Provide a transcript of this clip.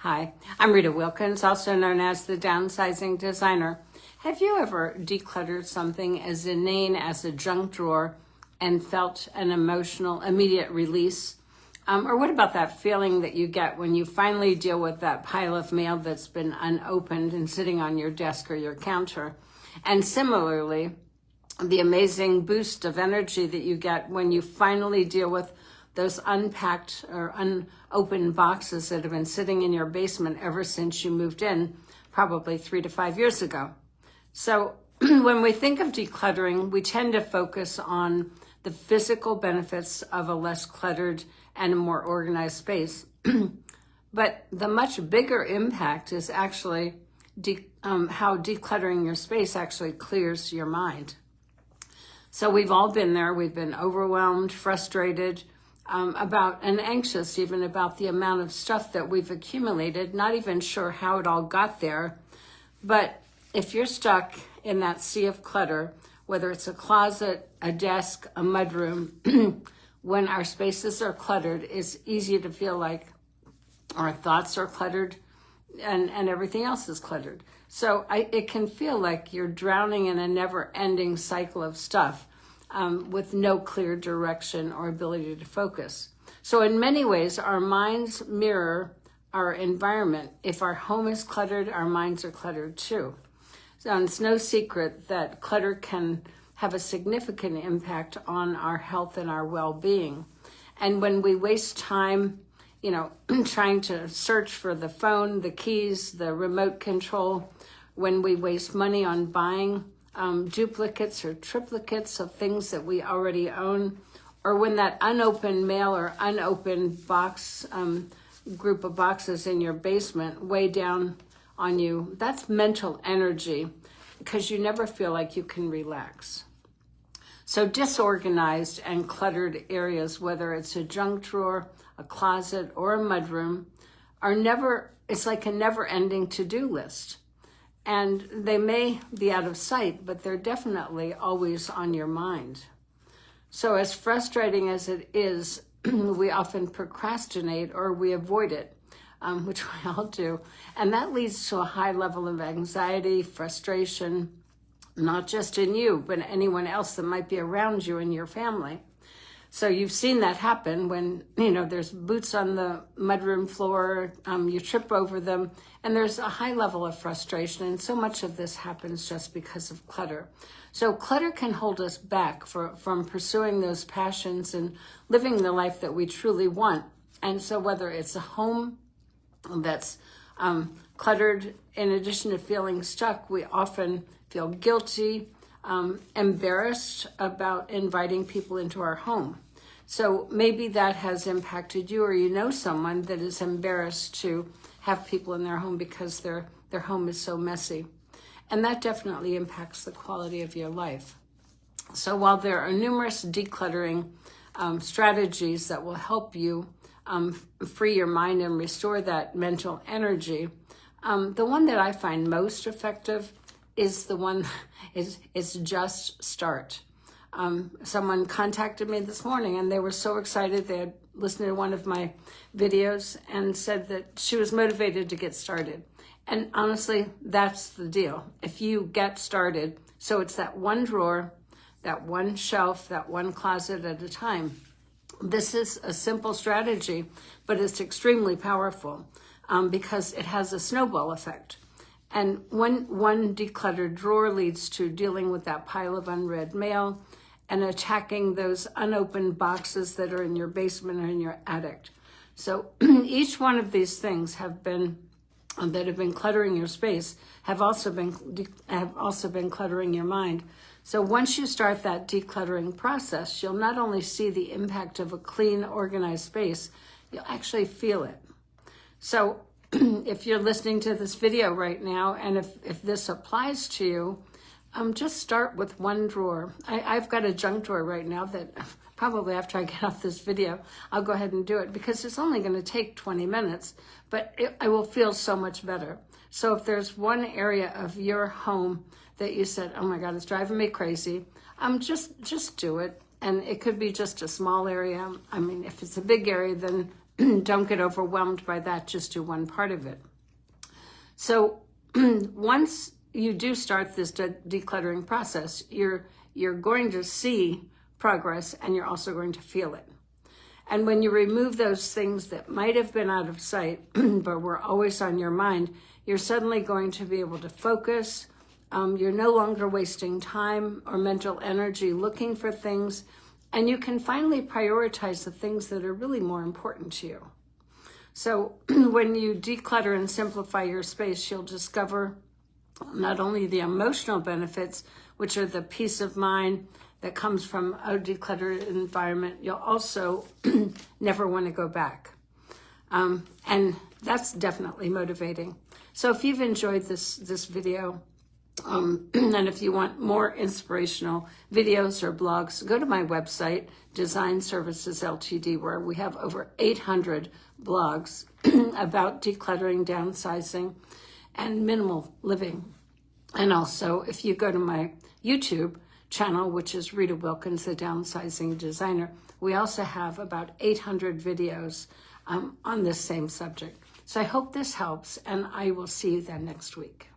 Hi, I'm Rita Wilkins, also known as the Downsizing Designer. Have you ever decluttered something as inane as a junk drawer and felt an emotional immediate release? Or what about that feeling that you get when you finally deal with that pile of mail that's been unopened and sitting on your desk or your counter? And similarly, the amazing boost of energy that you get when you finally deal with those unpacked or unopened boxes that have been sitting in your basement ever since you moved in, probably 3 to 5 years ago. So when we think of decluttering, we tend to focus on the physical benefits of a less cluttered and a more organized space. But the much bigger impact is actually how decluttering your space actually clears your mind. So we've all been there. We've been overwhelmed, frustrated, and anxious even about the amount of stuff that we've accumulated, not even sure how it all got there. But if you're stuck in that sea of clutter, whether it's a closet, a desk, a mudroom, when our spaces are cluttered, it's easy to feel like our thoughts are cluttered and everything else is cluttered. So it can feel like you're drowning in a never-ending cycle of stuff with no clear direction or ability to focus. So in many ways, our minds mirror our environment. If our home is cluttered, our minds are cluttered too. So it's no secret that clutter can have a significant impact on our health and our well-being. And when we waste time, trying to search for the phone, the keys, the remote control, when we waste money on buying duplicates or triplicates of things that we already own, or when that unopened mail or unopened box, group of boxes in your basement weigh down on you, that's mental energy because you never feel like you can relax. So disorganized and cluttered areas, whether it's a junk drawer, a closet, or a mudroom, it's like a never-ending to-do list. And they may be out of sight, but they're definitely always on your mind. So as frustrating as it is, we often procrastinate or we avoid it, which we all do. And that leads to a high level of anxiety, frustration, not just in you, but anyone else that might be around you in your family. So you've seen that happen when, there's boots on the mudroom floor, you trip over them, and there's a high level of frustration. And so much of this happens just because of clutter. So clutter can hold us back from pursuing those passions and living the life that we truly want. And so whether it's a home that's cluttered, in addition to feeling stuck, we often feel guilty, embarrassed about inviting people into our home. So maybe that has impacted you, or you know someone that is embarrassed to have people in their home because their home is so messy. And that definitely impacts the quality of your life. So while there are numerous decluttering strategies that will help you free your mind and restore that mental energy, the one that I find most effective is the one is just start. Someone contacted me this morning and they were so excited. They had listened to one of my videos and said that she was motivated to get started. And honestly, that's the deal. If you get started, so it's that one drawer, that one shelf, that one closet at a time. This is a simple strategy, but it's extremely powerful because it has a snowball effect. And one decluttered drawer leads to dealing with that pile of unread mail and attacking those unopened boxes that are in your basement or in your attic. So each one of these things that have been cluttering your space have also been cluttering your mind. So once you start that decluttering process, you'll not only see the impact of a clean, organized space, you'll actually feel it. So if you're listening to this video right now, and if this applies to you, just start with one drawer. I've got a junk drawer right now that probably after I get off this video, I'll go ahead and do it because it's only going to take 20 minutes, but I will feel so much better. So if there's one area of your home that you said, oh my God, it's driving me crazy, just do it. And it could be just a small area. I mean, if it's a big area, then don't get overwhelmed by that. Just do one part of it. So once you do start this decluttering process, you're going to see progress, and you're also going to feel it. And when you remove those things that might have been out of sight, but were always on your mind, you're suddenly going to be able to focus. You're no longer wasting time or mental energy looking for things, and you can finally prioritize the things that are really more important to you. So when you declutter and simplify your space, you'll discover not only the emotional benefits, which are the peace of mind that comes from a decluttered environment, you'll also never want to go back. And that's definitely motivating. So if you've enjoyed this video, and if you want more inspirational videos or blogs, go to my website, Design Services Ltd, where we have over 800 blogs about decluttering, downsizing, and minimal living. And also, if you go to my YouTube channel, which is Rita Wilkins, the Downsizing Designer, we also have about 800 videos on this same subject. So I hope this helps, and I will see you then next week.